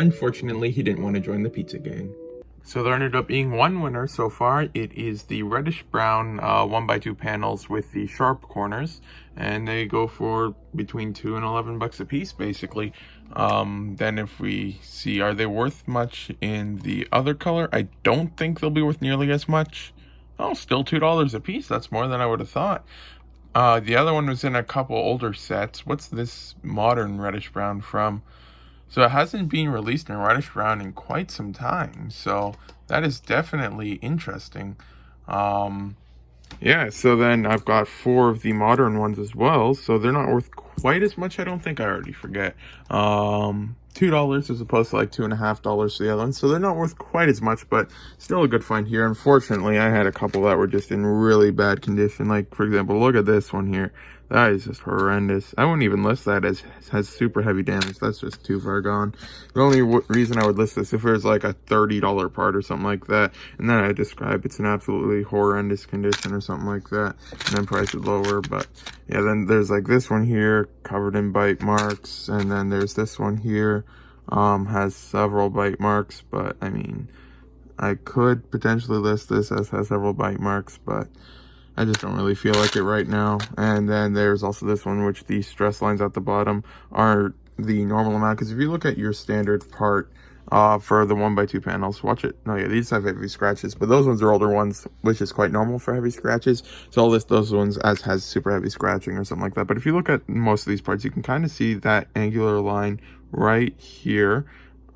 Unfortunately, he didn't want to join the pizza gang. So there ended up being one winner so far. It is the reddish brown 1x2 panels with the sharp corners, and they go for between $2 and $11 a piece, basically. Then if we see, are they worth much in the other color? I don't think they'll be worth nearly as much. Oh, still $2 a piece. That's more than I would have thought. The other one was in a couple older sets. What's this modern reddish brown from? So it hasn't been released in reddish brown in quite some time. So that is definitely interesting. Yeah, so then I've got 4 of the modern ones as well. So they're not worth quite as much. I don't think. I already forget. $2 as opposed to like $2.50 for the other one. So they're not worth quite as much, but still a good find here. Unfortunately, I had a couple that were just in really bad condition. Like, for example, look at this one here. That is just horrendous. I wouldn't even list that as has super heavy damage. That's just too far gone. The only reason I would list this if it was like a $30 part or something like that, and then I describe it's in absolutely horrendous condition or something like that, and then price it lower. But yeah, then there's like this one here covered in bite marks, and then there's this one here has several bite marks. But I mean, I could potentially list this as has several bite marks, but I just don't really feel like it right now. And then there's also this one, which the stress lines at the bottom are the normal amount. Because if you look at your standard part for the 1x2 panels, watch it. No, yeah, these have heavy scratches, but those ones are older ones, which is quite normal for heavy scratches. So I'll list those ones as has super heavy scratching or something like that. But if you look at most of these parts, you can kind of see that angular line right here.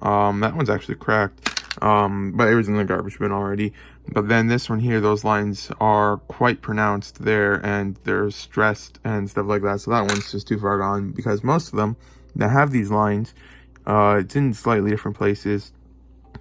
That one's actually cracked. But it was in the garbage bin already. But then this one here, those lines are quite pronounced there, and they're stressed and stuff like that. So that one's just too far gone, because most of them that have these lines, it's in slightly different places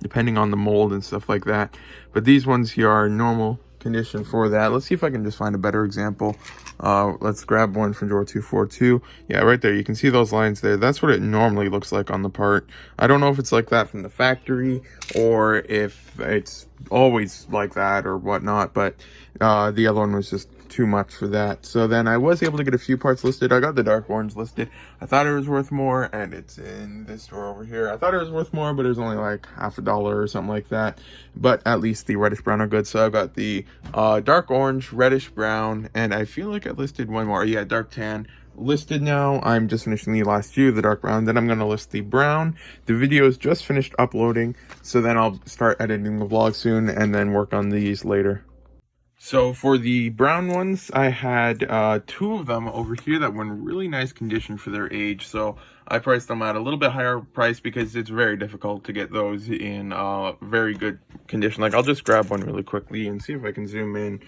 depending on the mold and stuff like that. But these ones here are normal condition for that. Let's see if I can just find a better example. Let's grab one from drawer 242. Yeah, right there. You can see those lines there. That's what it normally looks like on the part. I don't know if it's like that from the factory or if it's always like that or whatnot, but the other one was just too much for that. So then I was able to get a few parts listed. I got the dark orange listed. I thought it was worth more, and it's in this drawer over here. I thought it was worth more, but it was only like half $1 or something like that. But at least the reddish brown are good. So I got the dark orange, reddish brown, and I feel like I listed one more. Yeah, dark tan listed now. I'm just finishing the last few, the dark brown. Then I'm going to list the brown. The video is just finished uploading, so then I'll start editing the vlog soon and then work on these later. So for the brown ones, I had 2 of them over here that were in really nice condition for their age. So I priced them at a little bit higher price because it's very difficult to get those in very good condition. Like, I'll just grab one really quickly and see if I can zoom in.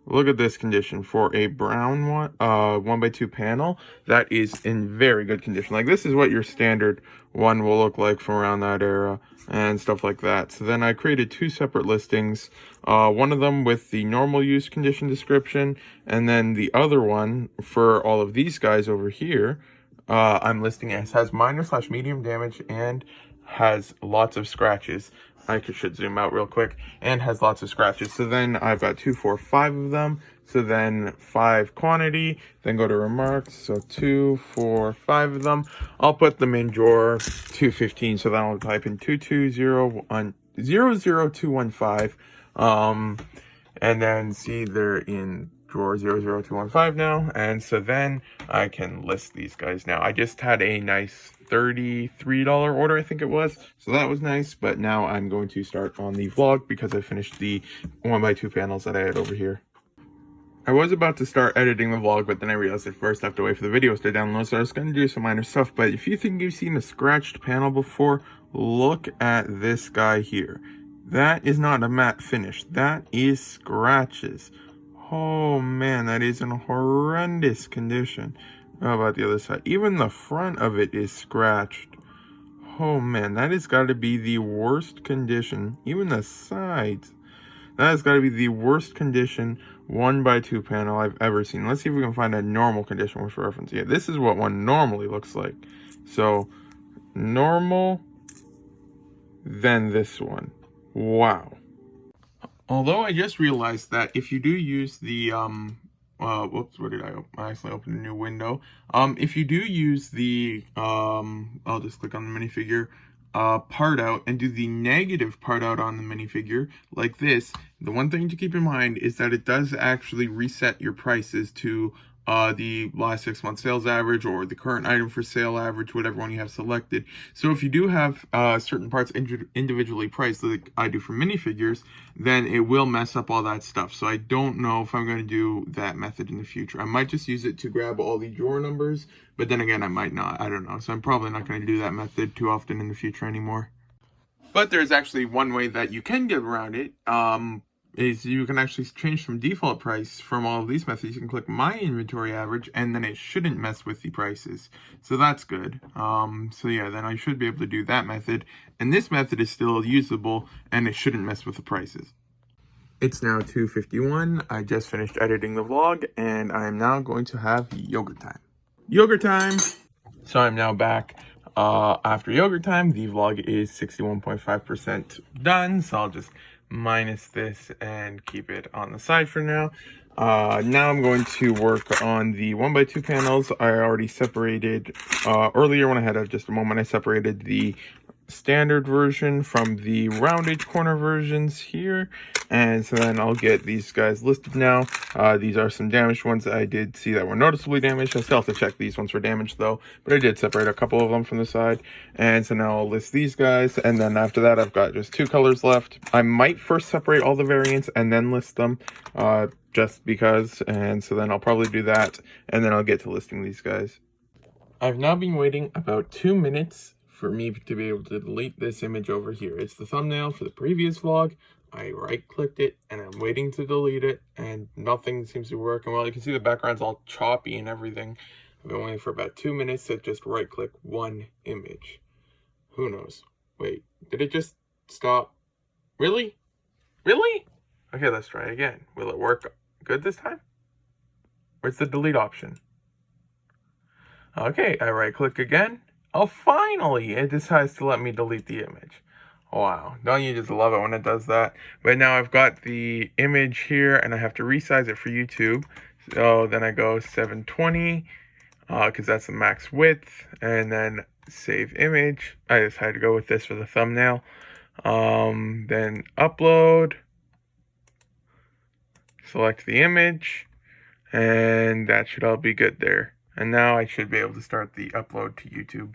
Look at this condition for a brown one, 1x2 panel that is in very good condition. Like, this is what your standard one will look like from around that era and stuff like that. So then I created 2 separate listings, one of them with the normal use condition description, and then the other one for all of these guys over here, I'm listing as has minor/medium damage and has lots of scratches. I should zoom out real quick, and has lots of scratches. So then I've got 2, 4, 5 of them. So then 5 quantity, then go to remarks. So 2, 4, 5 of them. I'll put them in drawer 215. So then I'll type in 2200215. And then see they're in drawer 00215 now. And so then I can list these guys now. I just had a nice $33 order, I think it was. So that was nice. But now I'm going to start on the vlog because I finished the 1x2 panels that I had over here. I was about to start editing the vlog, but then I realized at first I have to wait for the videos to download, so I was going to do some minor stuff. But if you think you've seen a scratched panel before, look at this guy here. That is not a matte finish. That is scratches. Oh man, that is in horrendous condition. How about the other side? Even the front of it is scratched. Oh man, that has got to be the worst condition. Even the sides. That has got to be the worst condition 1x2 panel I've ever seen. Let's see if we can find a normal condition with reference. Yeah, this is what one normally looks like. So, normal, then this one. Wow. Although I just realized that if you do use the whoops, what did I open? I accidentally opened a new window. If you do use the, I'll just click on the minifigure, part out and do the negative part out on the minifigure like this, the one thing to keep in mind is that it does actually reset your prices to the last 6 month sales average or the current item for sale average, whatever one you have selected. So if you do have certain parts individually priced like I do for minifigures, then it will mess up all that stuff. So I don't know if I'm going to do that method in the future. I might just use it to grab all the drawer numbers, but then again I might not. I don't know. So I'm probably not going to do that method too often in the future anymore. But there's actually one way that you can get around it. Is you can actually change from default price from all of these methods. You can click my inventory average and then it shouldn't mess with the prices. So that's good. So yeah, then I should be able to do that method. And this method is still usable and it shouldn't mess with the prices. It's now 2:51. I just finished editing the vlog and I am now going to have yogurt time. Yogurt time! So I'm now back. After yogurt time, the vlog is 61.5% done. So I'll just minus this and keep it on the side for now. Now I'm going to work on the 1x2 panels. I already separated earlier when I had just a moment. I separated the standard version from the rounded corner versions here, and so then I'll get these guys listed now. These are some damaged ones that I did see that were noticeably damaged. I still have to check these ones for damage though, but I did separate a couple of them from the side, and so now I'll list these guys, and then after that I've got just 2 colors left. I might first separate all the variants and then list them, just because, and so then I'll probably do that, and then I'll get to listing these guys. I've now been waiting about 2 minutes for me to be able to delete this image over here. It's the thumbnail for the previous vlog. I right-clicked it and I'm waiting to delete it and nothing seems to be working well. You can see the background's all choppy and everything. I've been waiting for about 2 minutes to just right-click one image. Who knows? Wait, did it just stop? Really? Really? Okay, let's try again. Will it work good this time? Where's the delete option? Okay, I right-click again. Oh, finally, it decides to let me delete the image. Wow, don't you just love it when it does that? But now I've got the image here, and I have to resize it for YouTube. So then I go 720, because that's the max width, and then save image. I decided to go with this for the thumbnail. Then upload, select the image, and that should all be good there. And now I should be able to start the upload to YouTube.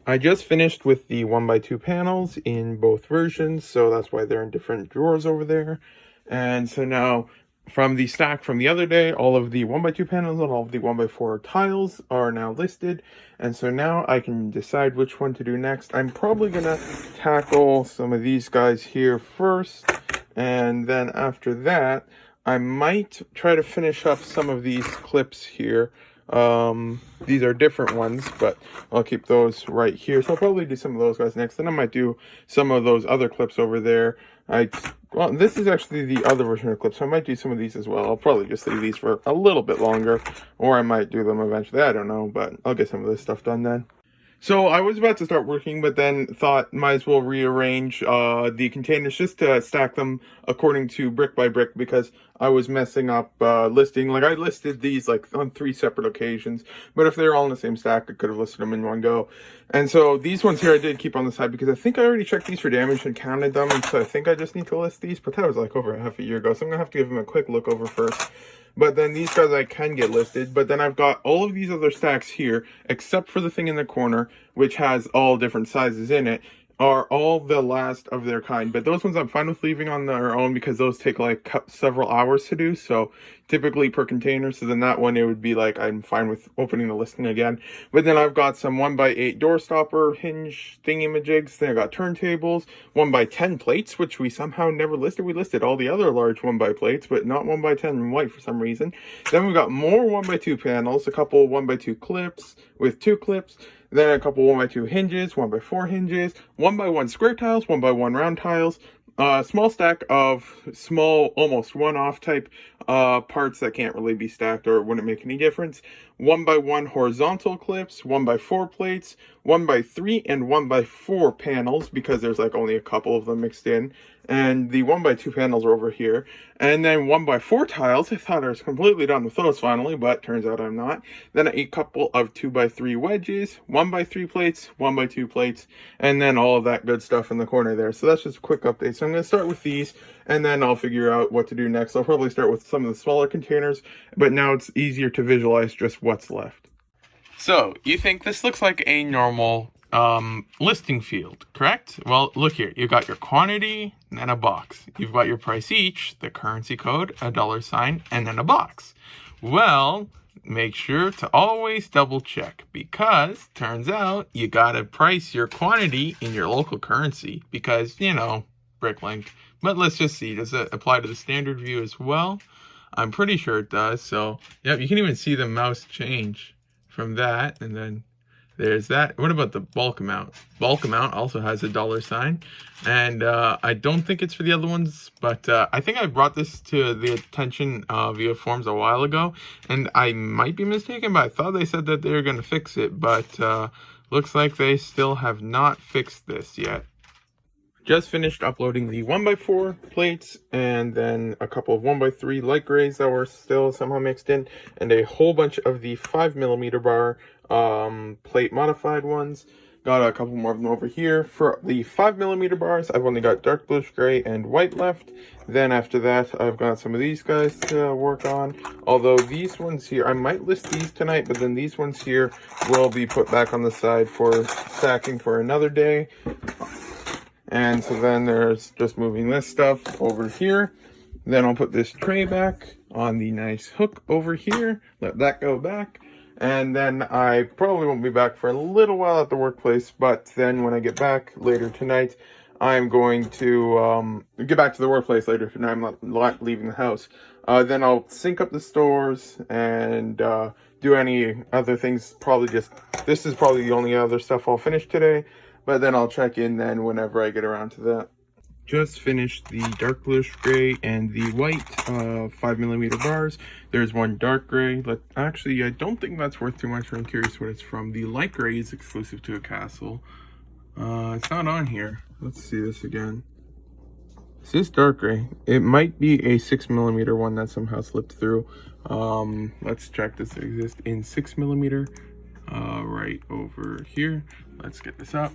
I just finished with the 1x2 panels in both versions, so that's why they're in different drawers over there. And so now, from the stack from the other day, all of the 1x2 panels and all of the 1x4 tiles are now listed. And so now I can decide which one to do next. I'm probably going to tackle some of these guys here first, and then after that, I might try to finish up some of these clips here. These are different ones, but I'll keep those right here. So I'll probably do some of those guys next. Then I might do some of those other clips over there. Well, this is actually the other version of the clip, so I might do some of these as well. I'll probably just leave these for a little bit longer, or I might do them eventually. I don't know, but I'll get some of this stuff done then. So I was about to start working, but then thought might as well rearrange the containers just to stack them according to brick by brick, because I was messing up listing. Like, I listed these like on 3 separate occasions, but if they're all in the same stack, I could have listed them in one go. And so these ones here I did keep on the side because I think I already checked these for damage and counted them, and so I think I just need to list these, but that was like over half a year ago, so I'm gonna have to give them a quick look over first. But then these guys I can get listed. But then I've got all of these other stacks here, except for the thing in the corner, which has all different sizes in it, are all the last of their kind. But those ones I'm fine with leaving on their own because those take like several hours to do. So typically per container. So then that one, it would be like, I'm fine with opening the listing again. But then I've got some 1x8 door stopper hinge thingy-majigs. Then I got turntables, 1x10 plates, which we somehow never listed. We listed all the other large 1x plates, but not 1x10 in white for some reason. Then we've got more 1x2 panels, a couple 1x2 clips with 2 clips. Then a couple 1x2 hinges, 1x4 hinges, 1x1 square tiles, 1x1 round tiles, a small stack of small, almost one-off type parts that can't really be stacked or it wouldn't make any difference. 1x1 horizontal clips, 1x4 plates, 1x3 and 1x4 panels, because there's like only a couple of them mixed in. And the 1x2 panels are over here. And then 1x4 tiles. I thought I was completely done with those finally, but turns out I'm not. Then a couple of 2x3 wedges, 1x3 plates, 1x2 plates, and then all of that good stuff in the corner there. So that's just a quick update. So I'm going to start with these, and then I'll figure out what to do next. I'll probably start with some of the smaller containers, but now it's easier to visualize just what's left. So you think this looks like a normal listing field, correct? Well, look here. You got your quantity and a box. You've got your price each, the currency code, a $sign, and then a box. Well, make sure to always double check, because turns out you gotta price your quantity in your local currency, because, you know, Bricklink. But let's just see, does it apply to the standard view as well? I'm pretty sure it does. So, yep, you can even see the mouse change from that, and then there's that. What about the bulk amount? Bulk amount also has a $sign, and I don't think it's for the other ones, but I think I brought this to the attention via forums a while ago, and I might be mistaken, but I thought they said that they were going to fix it, but looks like they still have not fixed this yet. Just finished uploading the 1x4 plates, and then a couple of 1x3 light grays that were still somehow mixed in, and a whole bunch of the 5mm bar plate modified ones. Got a couple more of them over here. For the 5mm bars, I've only got dark bluish gray and white left. Then after that, I've got some of these guys to work on. Although these ones here, I might list these tonight, but then these ones here will be put back on the side for stacking for another day. And so then there's just moving this stuff over here. Then I'll put this tray back on the nice hook over here. Let that go back. And then I probably won't be back for a little while at the workplace. But then when I get back later tonight, I'm going to get back to the workplace later tonight. I'm not leaving the house. Then I'll sync up the stores and do any other things. This is probably the only other stuff I'll finish today. But then I'll check in then whenever I get around to that. Just finished the dark bluish gray and the white 5mm bars. There's one dark gray. Actually, I don't think that's worth too much. I'm curious what it's from. The light gray is exclusive to a castle. It's not on here. Let's see this again. This is dark gray. It might be a 6mm one that somehow slipped through. Let's check. Does it exist in 6mm? Right over here. Let's get this up.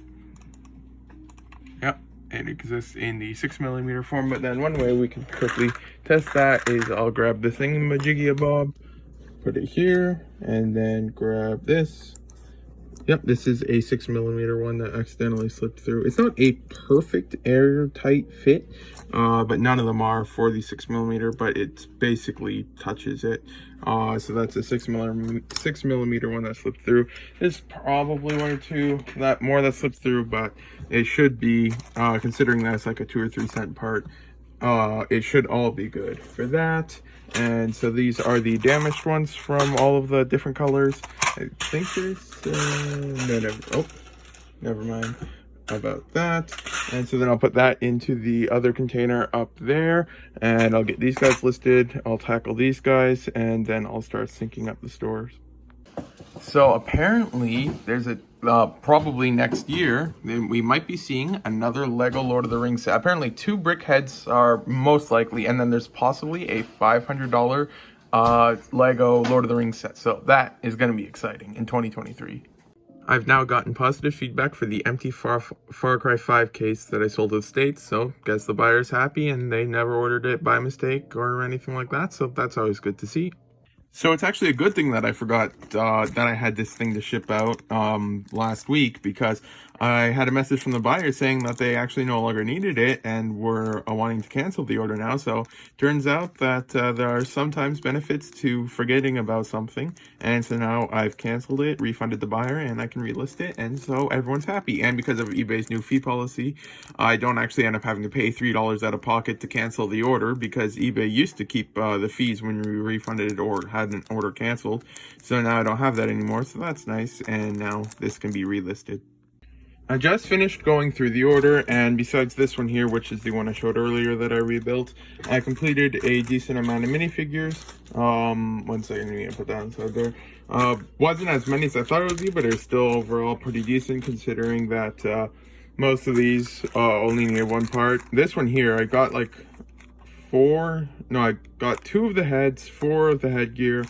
Yep, it exists in the 6mm form, but then one way we can quickly test that is I'll grab the thingamajiggy bob, put it here, and then grab this. Yep, this is a 6mm one that accidentally slipped through. It's not a perfect airtight fit, but none of them are for the 6mm, but it basically touches it. So that's a 6mm one that slipped through. There's probably one or two more that slipped through, but it should be, considering that's like a 2 or 3 cent part, it should all be good for that. And so these are the damaged ones from all of the different colors. I think there's never mind about that. And so then I'll put that into the other container up there, and I'll get these guys listed. I'll tackle these guys, and then I'll start syncing up the stores. So apparently there's a probably next year we might be seeing another Lego Lord of the Rings set. Apparently 2 brick heads are most likely, and then there's possibly a $500 Lego Lord of the Rings set. So that is going to be exciting in 2023. I've now gotten positive feedback for the empty Far Cry 5 case that I sold to the States, so guess the buyer's happy and they never ordered it by mistake or anything like that, so that's always good to see. So it's actually a good thing that I forgot that I had this thing to ship out last week, because I had a message from the buyer saying that they actually no longer needed it and were wanting to cancel the order now. So turns out that there are sometimes benefits to forgetting about something. And so now I've canceled it, refunded the buyer, and I can relist it. And so everyone's happy. And because of eBay's new fee policy, I don't actually end up having to pay $3 out of pocket to cancel the order, because eBay used to keep the fees when we refunded it or had an order canceled. So now I don't have that anymore. So that's nice. And now this can be relisted. I just finished going through the order, and besides this one here, which is the one I showed earlier that I rebuilt, I completed a decent amount of minifigures. 1 second, let me put that inside there. Wasn't as many as I thought it would be, but it's still overall pretty decent considering that most of these only need one part. This one here, I got like I got 2 of the heads, 4 of the headgear,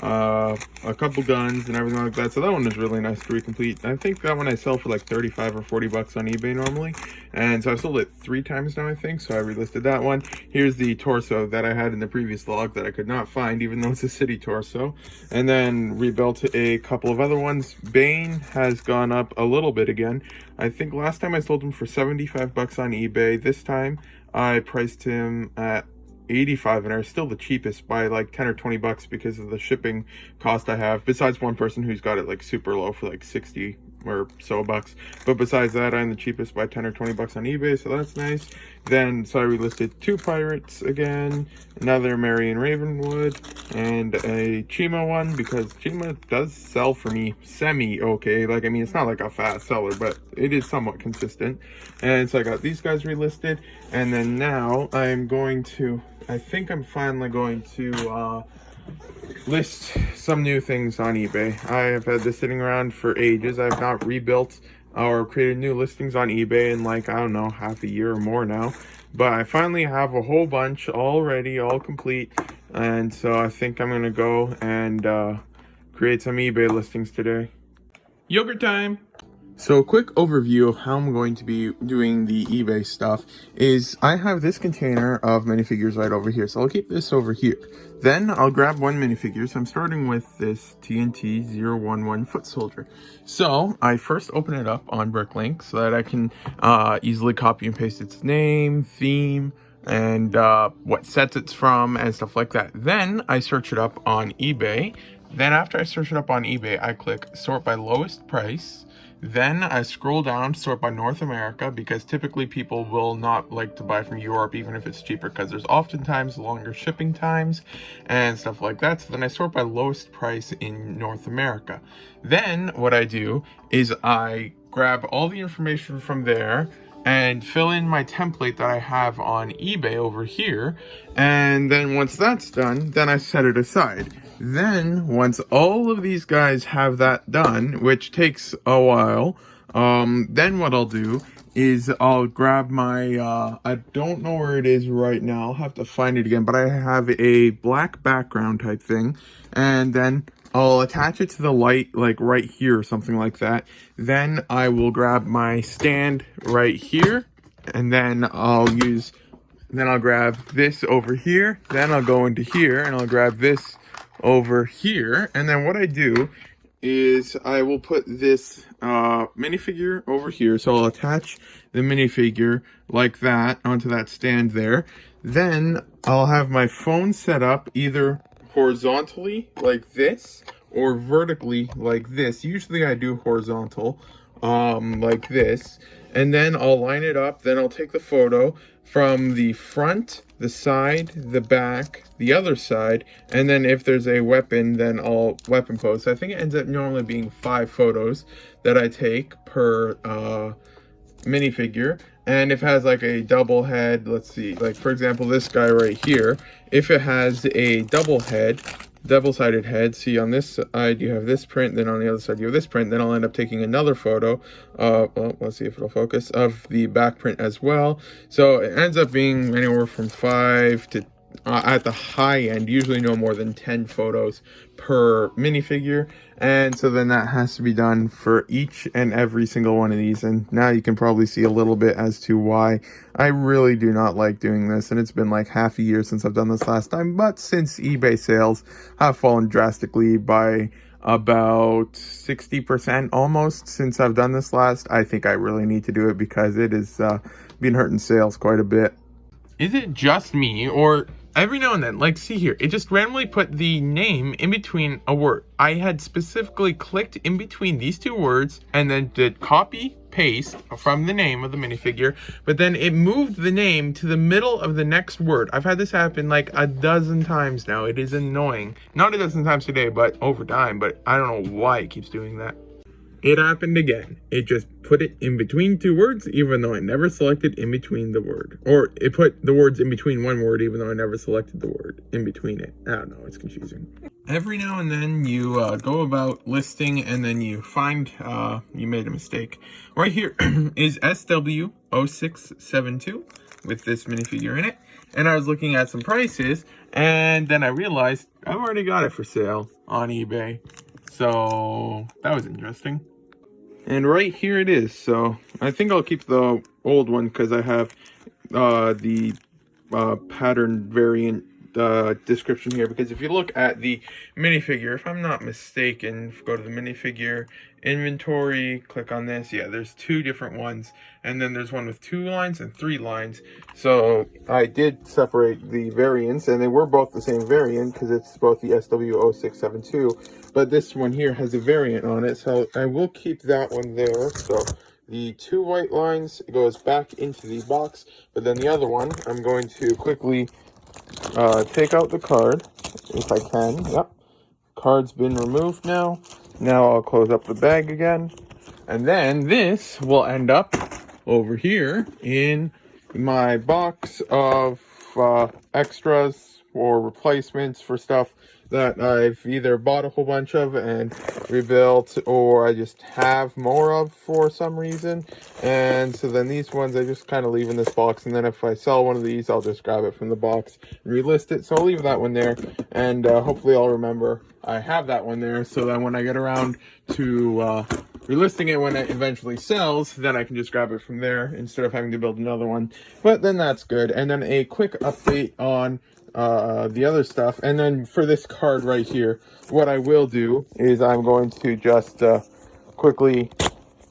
a couple guns and everything like that. So that one was really nice to recomplete. I think that one I sell for like 35 or 40 bucks on eBay normally, and so I sold it 3 times now, I think. So I relisted that one. Here's the torso that I had in the previous vlog that I could not find, even though it's a city torso, and then rebuilt a couple of other ones. Bane has gone up a little bit again. I think last time I sold him for 75 bucks on eBay. This time I priced him at 85, and are still the cheapest by like 10 or 20 bucks because of the shipping cost I have, besides one person who's got it like super low for like 60 or so bucks. But besides that, I'm the cheapest by 10 or 20 bucks on eBay, so that's nice. Then so I relisted 2 pirates again, another Marion Ravenwood, and a Chima one, because Chima does sell for me semi okay. Like, I mean, it's not like a fast seller, but it is somewhat consistent. And so I got these guys relisted, and then now I think I'm finally going to list some new things on eBay. I have had this sitting around for ages. I've not rebuilt or created new listings on eBay in like, I don't know, half a year or more now. But I finally have a whole bunch already, all complete. And so I think I'm going to go and create some eBay listings today. Yogurt time! So a quick overview of how I'm going to be doing the eBay stuff is I have this container of minifigures right over here. So I'll keep this over here. Then I'll grab one minifigure. So I'm starting with this TNT 011 foot soldier. So I first open it up on Bricklink so that I can easily copy and paste its name, theme, and what sets it's from and stuff like that. Then I search it up on eBay. Then after I search it up on eBay, I click sort by lowest price. Then I scroll down, sort by North America, because typically people will not like to buy from Europe even if it's cheaper, because there's oftentimes longer shipping times and stuff like that. So then I sort by lowest price in North America. Then what I do is I grab all the information from there and fill in my template that I have on eBay over here. And then once that's done, then I set it aside. Then once all of these guys have that done, which takes a while, then what I'll do is I'll grab my, I don't know where it is right now, I'll have to find it again, but I have a black background type thing, and then I'll attach it to the light, like right here or something like that. Then I will grab my stand right here, and then I'll grab this over here, then I'll go into here, and I'll grab this over here. And then what I do is I will put this minifigure over here. So I'll attach the minifigure like that onto that stand there. Then I'll have my phone set up either horizontally like this or vertically like this. Usually I do horizontal like this, and then I'll line it up. Then I'll take the photo from the front, the side, the back, the other side, and then if there's a weapon, then I'll weapon pose. So I think it ends up normally being 5 photos that I take per minifigure. And if it has like a double head, let's see, like for example this guy right here, if it has a double-sided head, see on this side you have this print, then on the other side you have this print, then I'll end up taking another photo, well, let's see if it'll focus, of the back print as well. So it ends up being anywhere from 5 to, at the high end, usually no more than 10 photos per minifigure. And so then that has to be done for each and every single one of these. And now you can probably see a little bit as to why I really do not like doing this. And it's been like half a year since I've done this last time. But since eBay sales have fallen drastically by about 60% almost since I've done this last, I think I really need to do it because it has been hurting sales quite a bit. Is it just me, or every now and then, like see here, it just randomly put the name in between a word? I had specifically clicked in between these 2 words and then did copy paste from the name of the minifigure, but then it moved the name to the middle of the next word. I've had this happen like a dozen times now. It is annoying. Not a dozen times today, but over time, but I don't know why it keeps doing that. it happened again. It just put it in between two words, even though I never selected in between the word. Or it put the words in between one word, even though I never selected the word in between it. I don't know, it's confusing. Every now and then you go about listing and then you find you made a mistake. Right here is SW0672 with this minifigure in it. And I was looking at some prices and then I realized I've already got it for sale on eBay. So that was interesting. And right here it is. So I think I'll keep the old one because I have the pattern variant description here, because if you look at the minifigure, if I'm not mistaken, go to the minifigure inventory, click on this. Yeah, there's two different ones, and then there's one with 2 lines and 3 lines. So I did separate the variants, and they were both the same variant because it's both the SW0672, but this one here has a variant on it, so I will keep that one there. So the 2 white lines goes back into the box, but then the other one, I'm going to quickly take out the card, if I can. Yep, card's been removed now. Now I'll close up the bag again. And then this will end up over here in my box of extras or replacements for stuff that I've either bought a whole bunch of and rebuilt, or I just have more of for some reason. And so then these ones I just kind of leave in this box, and then if I sell one of these, I'll just grab it from the box and relist it. So I'll leave that one there, and hopefully I'll remember I have that one there, so that when I get around to relisting it when it eventually sells, then I can just grab it from there instead of having to build another one. But then that's good. And then a quick update on the other stuff. And then for this card right here, what I will do is I'm going to just quickly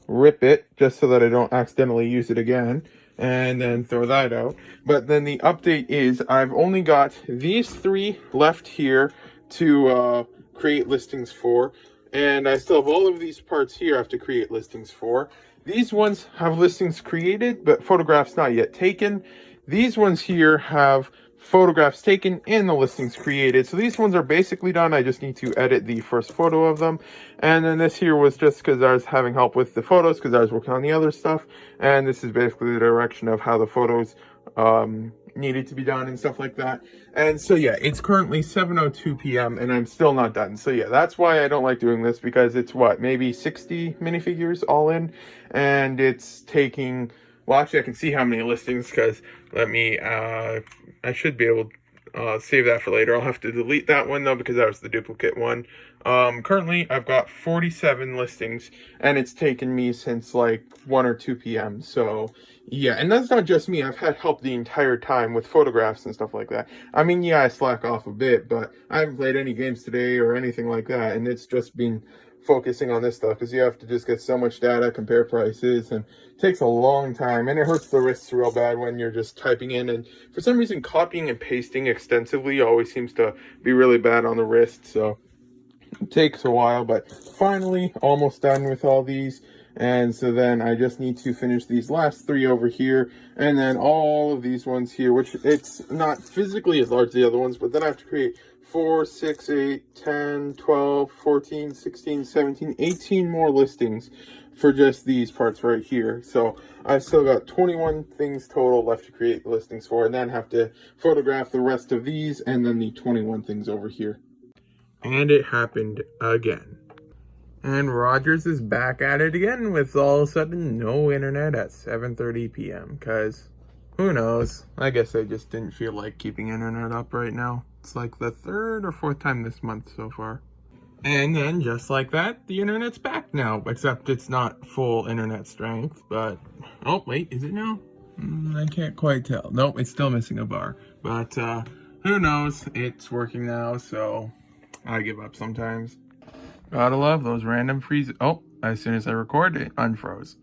rip it just so that I don't accidentally use it again, and then throw that out. But then the update is I've only got these 3 left here to create listings for, and I still have all of these parts here I have to create listings for. These ones have listings created but photographs not yet taken. These ones here have photographs taken and the listings created. So these ones are basically done. I just need to edit the first photo of them. And then this here was just because I was having help with the photos because I was working on the other stuff. And this is basically the direction of how the photos needed to be done and stuff like that. And so yeah, it's currently 7:02 p.m. and I'm still not done. So yeah, that's why I don't like doing this, because it's what, maybe 60 minifigures all in, and it's taking, well, actually I can see how many listings, because let me I should be able to save that for later. I'll have to delete that one though, because that was the duplicate one. Currently I've got 47 listings, and it's taken me since like 1 or 2 p.m. So yeah, and that's not just me. I've had help the entire time with photographs and stuff like that. I mean, yeah, I slack off a bit, but I haven't played any games today or anything like that, and it's just been focusing on this stuff, because you have to just get so much data, compare prices, and it takes a long time, and it hurts the wrists real bad when you're just typing in, and for some reason copying and pasting extensively always seems to be really bad on the wrist. So it takes a while, but finally almost done with all these. And so then I just need to finish these last 3 over here, and then all of these ones here, which it's not physically as large as the other ones, but then I have to create 4, 6, 8, 10, 12, 14, 16, 17, 18 more listings for just these parts right here. So I've still got 21 things total left to create listings for, and then have to photograph the rest of these, and then the 21 things over here. And it happened again. And Rogers is back at it again with all of a sudden no internet at 7:30 p.m. Because who knows? I guess I just didn't feel like keeping internet up right now. It's like the 3rd or 4th time this month so far. And then just like that, the internet's back now. Except it's not full internet strength, but... Oh, wait, is it now? I can't quite tell. Nope, it's still missing a bar. But who knows? It's working now, so I give up sometimes. Gotta love those random freezes. Oh, as soon as I record, it unfroze.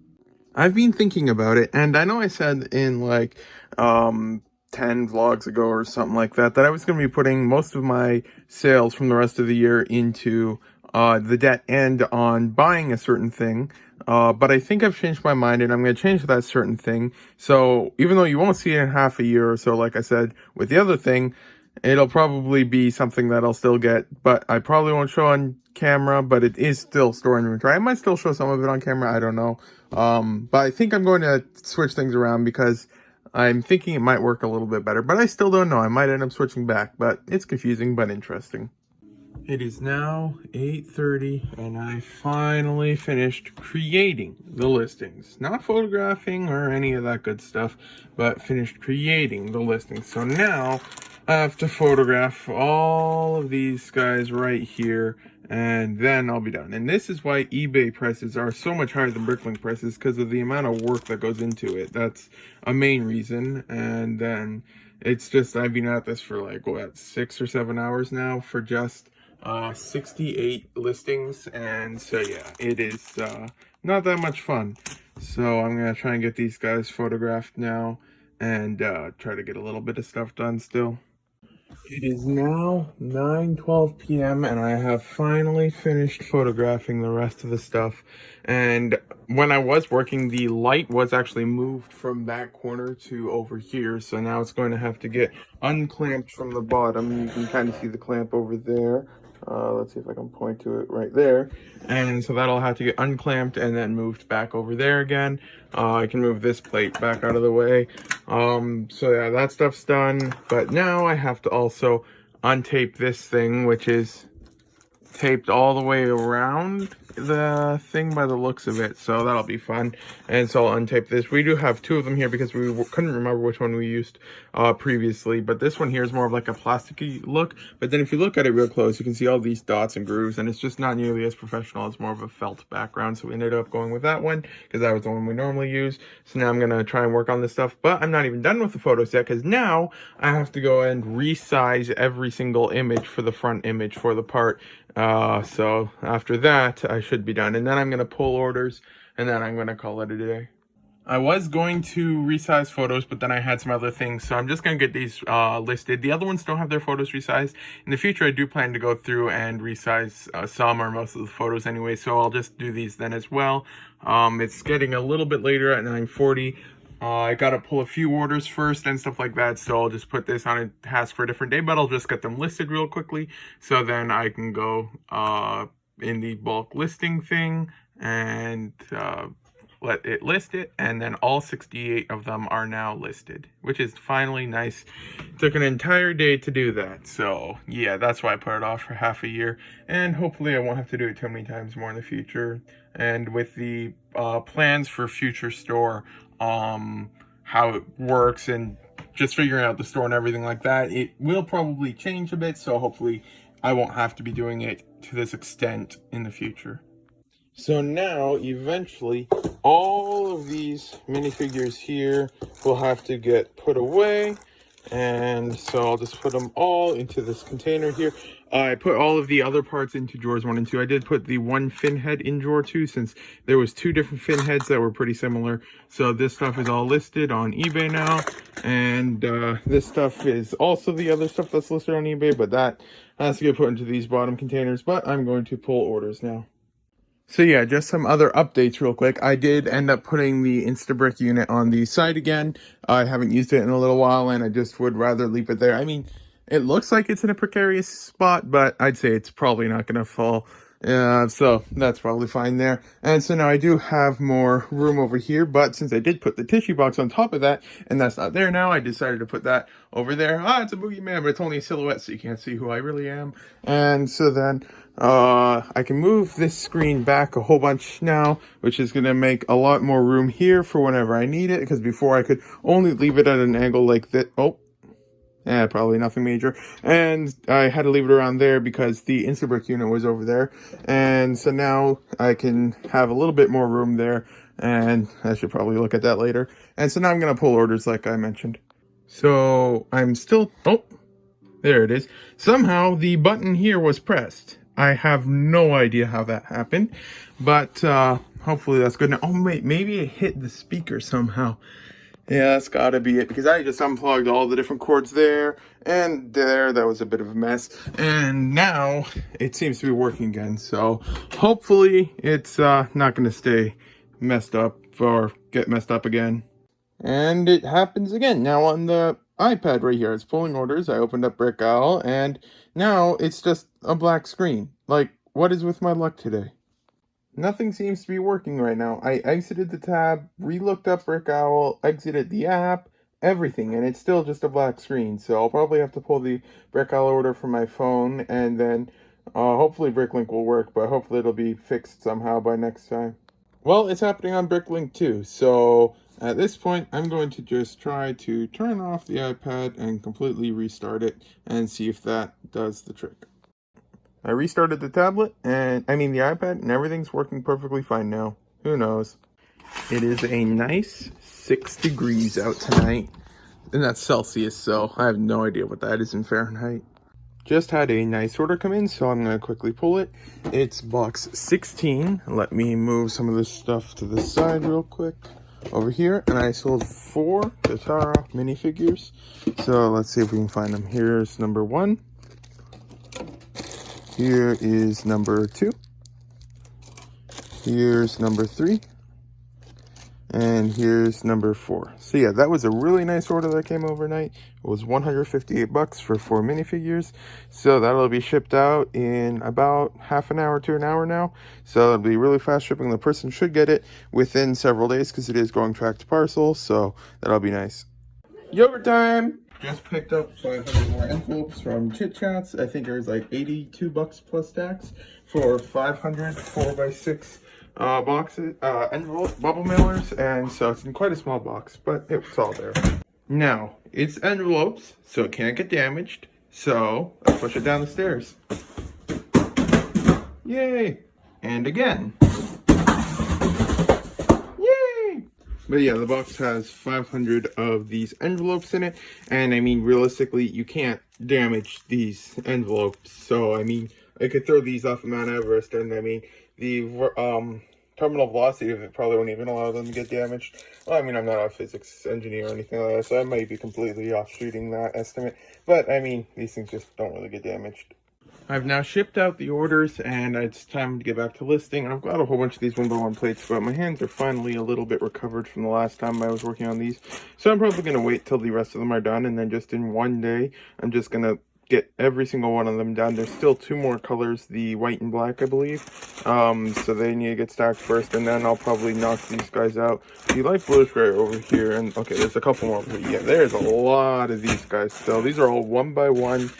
I've been thinking about it, and I know I said in like 10 vlogs ago or something like that, that I was going to be putting most of my sales from the rest of the year into the debt and on buying a certain thing. But I think I've changed my mind, and I'm going to change that certain thing. So even though you won't see it in half a year or so, like I said, with the other thing, it'll probably be something that I'll still get, but I probably won't show on camera, but it is still storing inventory. I might still show some of it on camera, I don't know. But I think I'm going to switch things around because I'm thinking it might work a little bit better, but I still don't know. I might end up switching back, but it's confusing but interesting. It is now 8:30 and I finally finished creating the listings. Not photographing or any of that good stuff, but finished creating the listings. So now I have to photograph all of these guys right here and then I'll be done. And this is why eBay prices are so much higher than Bricklink prices, because of the amount of work that goes into it. That's a main reason. And then it's just, I've been at this for like, what, 6 or 7 hours now for just 68 listings, and so yeah, it is not that much fun. So I'm gonna try and get these guys photographed now and try to get a little bit of stuff done still. It is now 9:12 p.m. and I have finally finished photographing the rest of the stuff. And when I was working, the light was actually moved from that corner to over here, so now it's going to have to get unclamped from the bottom. You can kind of see the clamp over there. Let's see if I can point to it right there. And so that'll have to get unclamped and then moved back over there again. I can move this plate back out of the way. So yeah, that stuff's done. But now I have to also untape this thing, which is taped all the way around the thing by the looks of it, so that'll be fun. And so I'll untape this. We do have 2 of them here because we couldn't remember which one we used previously, but this one here is more of like a plasticky look. But then if you look at it real close, you can see all these dots and grooves, and it's just not nearly as professional. It's more of a felt background, so we ended up going with that one because that was the one we normally use. So now I'm gonna try and work on this stuff, but I'm not even done with the photos yet, because now I have to go and resize every single image for the front image for the part. So after that, I should be done. And then I'm going to pull orders, and then I'm going to call it a day. I was going to resize photos, but then I had some other things, so I'm just going to get these listed. The other ones don't have their photos resized. In the future, I do plan to go through and resize some or most of the photos anyway, so I'll just do these then as well. It's getting a little bit later at 9:40. I gotta pull a few orders first and stuff like that, so I'll just put this on a task for a different day, but I'll just get them listed real quickly, so then I can go in the bulk listing thing and let it list it, and then all 68 of them are now listed, which is finally nice. It took an entire day to do that, so yeah, that's why I put it off for half a year, and hopefully I won't have to do it too many times more in the future. And with the plans for future store, how it works and just figuring out the store and everything like that, it will probably change a bit, so hopefully I won't have to be doing it to this extent in the future. So now, eventually, all of these minifigures here will have to get put away. And so I'll just put them all into this container here. I put all of the other parts into drawers 1 and 2. I did put the one fin head in drawer 2 since there was 2 different fin heads that were pretty similar. So this stuff is all listed on eBay now. And this stuff is also the other stuff that's listed on eBay, but that has to get put into these bottom containers. But I'm going to pull orders now. So yeah, just some other updates real quick. I did end up putting the Instabrick unit on the site again. I haven't used it in a little while, and I just would rather leave it there. I mean, it looks like it's in a precarious spot, but I'd say it's probably not going to fall. So that's probably fine there. And so now I do have more room over here, but since I did put the tissue box on top of that, and that's not there now, I decided to put that over there. It's a boogeyman, but it's only a silhouette, so you can't see who I really am. And so then I can move this screen back a whole bunch now, which is going to make a lot more room here for whenever I need it, because before I could only leave it at an angle like that. Probably nothing major. And I had to leave it around there because the Instabrick unit was over there. And so now I can have a little bit more room there, and I should probably look at that later. And so now I'm going to pull orders like I mentioned. So I'm still, there it is. Somehow the button here was pressed. I have no idea how that happened, but hopefully that's good. Now, wait, maybe it hit the speaker somehow. Yeah, that's gotta be it, because I just unplugged all the different cords there and there. That was a bit of a mess, and now it seems to be working again. So hopefully it's not gonna stay messed up or get messed up again. And it happens again. Now on the iPad right here, it's pulling orders. I opened up Brickowl, and now it's just a black screen. Like, What is with my luck today? Nothing seems to be working right now. I exited the tab, re-looked up Brickowl, exited the app, everything, and it's still just a black screen. So I'll probably have to pull the Brickowl order from my phone, and then hopefully Bricklink will work, but hopefully it'll be fixed somehow by next time. Well, it's happening on Bricklink too, so at this point, I'm going to just try to turn off the iPad and completely restart it and see if that does the trick. I restarted the tablet, and I mean the iPad, and everything's working perfectly fine now. Who knows? It is a nice 6 degrees out tonight, and that's Celsius, so I have no idea what that is in Fahrenheit. Just had a nice order come in, so I'm going to quickly pull it. It's box 16. Let me move some of this stuff to the side real quick. Over here, and I sold 4 Tara minifigures. So let's see if we can find them. Here's number 1. Here is number 2. Here's number 3. And here's number 4. So yeah, that was a really nice order that came overnight. It was $158 for 4 minifigures. So that'll be shipped out in about half an hour to an hour now. So it'll be really fast shipping. The person should get it within several days because it is going track to parcel. So that'll be nice. Yogurt time! Just picked up 500 more envelopes from Chit Chats. I think it was like $82 plus tax for 500 4x6 boxes, envelope bubble mailers, and so it's in quite a small box, but it's all there. Now, it's envelopes, so it can't get damaged, so I push it down the stairs. Yay! And again. But yeah, the box has 500 of these envelopes in it, and I mean, realistically, you can't damage these envelopes. So, I mean, I could throw these off of Mount Everest, and I mean, the terminal velocity of it probably won't even allow them to get damaged. Well, I mean, I'm not a physics engineer or anything like that, so I might be completely off shooting that estimate. But, I mean, these things just don't really get damaged. I've now shipped out the orders, and it's time to get back to listing. I've got a whole bunch of these 1x1 plates, but my hands are finally a little bit recovered from the last time I was working on these. So I'm probably going to wait till the rest of them are done, and then just in one day, I'm just going to get every single one of them done. There's still 2 more colors, the white and black, I believe. So they need to get stacked first, and then I'll probably knock these guys out. The light blue is right over here, and okay, there's a couple more, but yeah, there's a lot of these guys still. These are all 1x1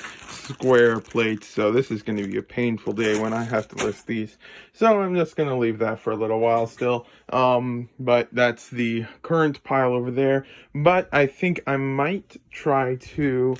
square plates, so this is going to be a painful day when I have to list these. So I'm just going to leave that for a little while still. But that's the current pile over there. But I think I might try to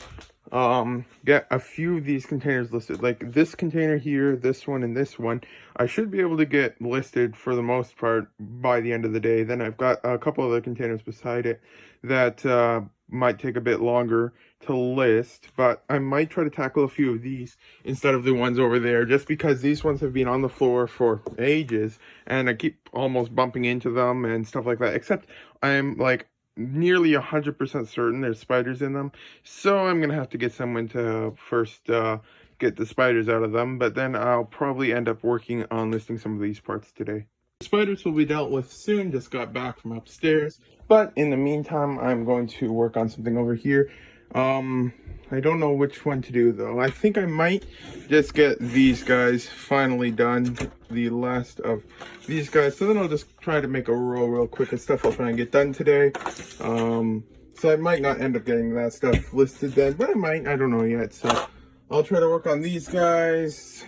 get a few of these containers listed, like this container here, this one, and this one. I should be able to get listed for the most part by the end of the day. Then I've got a couple other containers beside it that might take a bit longer to list, but I might try to tackle a few of these instead of the ones over there, just because these ones have been on the floor for ages and I keep almost bumping into them and stuff like that, except I'm like nearly 100% certain there's spiders in them, so I'm gonna have to get someone to first get the spiders out of them, but then I'll probably end up working on listing some of these parts today. Spiders will be dealt with soon, just got back from upstairs, but in the meantime I'm going to work on something over here. I don't know which one to do though. I think I might just get these guys finally done, the last of these guys, so then I'll just try to make a row real quick of stuff I'll try and get done today. So I might not end up getting that stuff listed then, but I might, I don't know yet. So I'll try to work on these guys,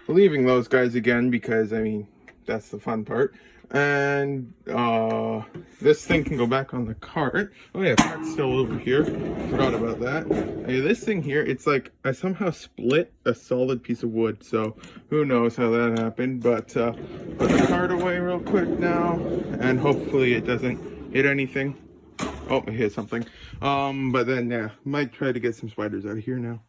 leaving those guys again because I mean that's the fun part. And this thing can go back on the cart. Oh yeah, cart's still over here. Forgot about that. Hey, this thing here, it's like I somehow split a solid piece of wood, so who knows how that happened. But put the cart away real quick now, and hopefully it doesn't hit anything. Oh, it hit something. But then yeah, might try to get some spiders out of here now.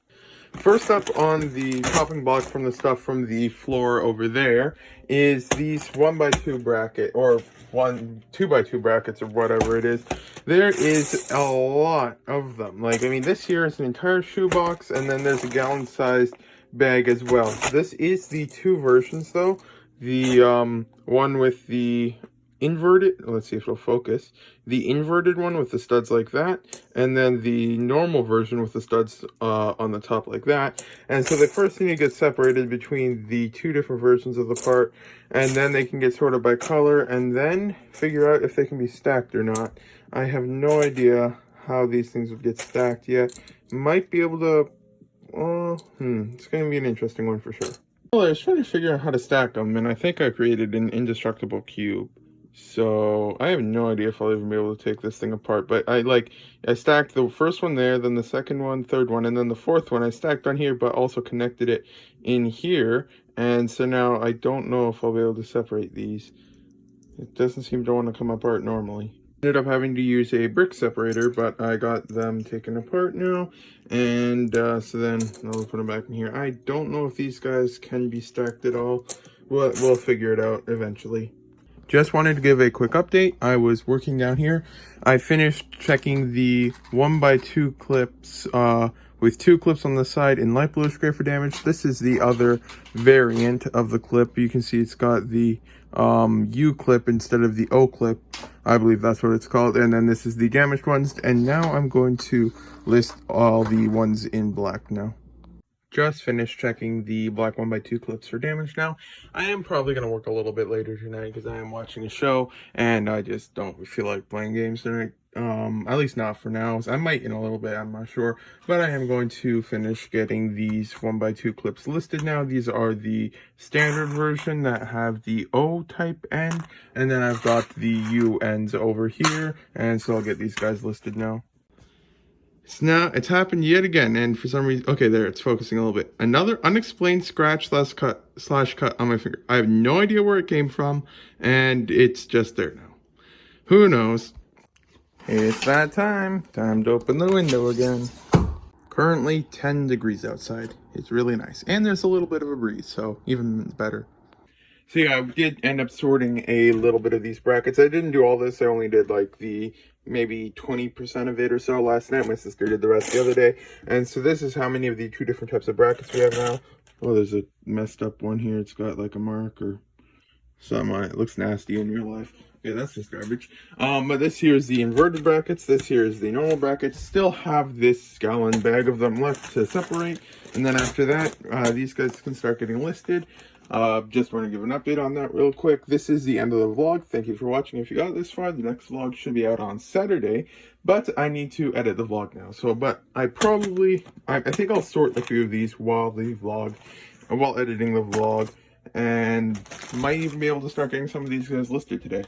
First up on the chopping block from the stuff from the floor over there is these 1x2 bracket, or 2x2 brackets, or whatever it is. There is a lot of them. Like, I mean, this here is an entire shoebox, and then there's a gallon-sized bag as well. This is the 2 versions, though. The one with the inverted, let's see if it'll focus, the inverted one with the studs like that, and then the normal version with the studs on the top like that. And so they first need to get separated between the two different versions of the part, and then they can get sorted by color, and then figure out if they can be stacked or not. I have no idea how these things would get stacked yet. Might be able to, it's going to be an interesting one for sure. Well, I was trying to figure out how to stack them, and I think I created an indestructible cube. So I have no idea if I'll even be able to take this thing apart, but I stacked the first one there, then the second one, third one, and then the fourth one I stacked on here, but also connected it in here. And so now I don't know if I'll be able to separate these. It doesn't seem to want to come apart normally. Ended up having to use a brick separator, but I got them taken apart now, and so then I'll put them back in here. I don't know if these guys can be stacked at all. We'll figure it out eventually. Just wanted to give a quick update. I was working down here. I finished checking the 1x2 clips with 2 clips on the side in light bluish gray for damage. This is the other variant of the clip. You can see it's got the U clip instead of the O clip. I believe that's what it's called. And then this is the damaged ones. And now I'm going to list all the ones in black now. Just finished checking the black 1x2 clips for damage now. I am probably going to work a little bit later tonight because I am watching a show and I just don't feel like playing games tonight. At least not for now. I might in a little bit, I'm not sure. But I am going to finish getting these 1x2 clips listed now. These are the standard version that have the O type end. And then I've got the U ends over here. And so I'll get these guys listed now. So now it's happened yet again, and for some reason, okay, there, it's focusing a little bit. Another unexplained scratch slash cut on my finger. I have no idea where it came from, and it's just there now. Who knows? It's that time. Time to open the window again. Currently 10 degrees outside. It's really nice. And there's a little bit of a breeze, so even better. So yeah, I did end up sorting a little bit of these brackets. I didn't do all this. I only did like the maybe 20% of it or so last night. My sister did the rest the other day. And so this is how many of the 2 different types of brackets we have now. Oh, there's a messed up one here. It's got like a mark or something on it. It looks nasty in real life. Okay, that's just garbage. But this here is the inverted brackets. This here is the normal brackets. Still have this gallon bag of them left to separate. And then after that, these guys can start getting listed. Just want to give an update on that real quick. This is the end of the vlog. Thank you for watching. If you got this far, the next vlog should be out on Saturday, but I need to edit the vlog now. So, but I think I'll sort a few of these while editing the vlog, and might even be able to start getting some of these guys listed today.